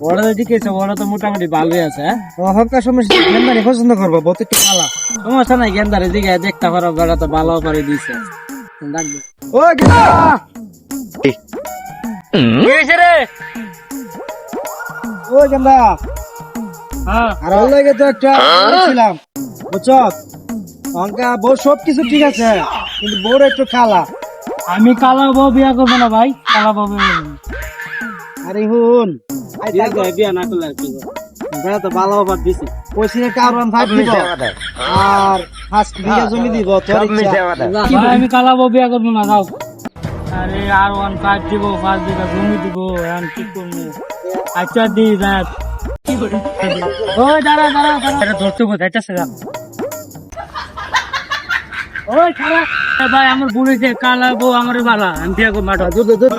ওরা তো ঠিক আছে, ওরা তো মোটামুটি ভালোই আছে। হকা সমস্যা গেন্দারি পছন্দ করবো বহুত একটু কালা। সমস্যা নাই, গেন্দারের দিকে দেখতে পারো, বেড়া তো ভালো করে দিছে। ডাকবে। ও গেন্দা কি হয়েছে রে? ও গেন্দা হ্যাঁ, আর ওর লাগে তো একটা বলছিলাম বুঝছো, অঙ্কা বউ সবকিছু ঠিক আছে কিন্তু বউর একটু কালা। আমি কালা বউ বিয়া করবো না ভাই, কালা বউ বিয়া করবো না। আরে হুন বিয়া না করলে আর কি করবো? বেড়া তো ভালো অফার দিছি, পয়সা কারণ ভাই দিব আর 5 বিঘা জমি দিব তোর ইচ্ছা। ভাই, আমি কালা বউ বিয়া করবো না, যাও। আরে আর 1.5 দিব, 5 বিঘা জমি দিব, এখন কি করবো? আচ্ছা দি রাত। ওই দাঁড়া দাঁড়া দাঁড়া, এটা ধরতে বোঝা যাচ্ছে যা। ওই খারাপ ভাই, আমার বুড়ি যে কালা বউ আমার বালা, আমি বিয়া করবো না। দূর দূর দূর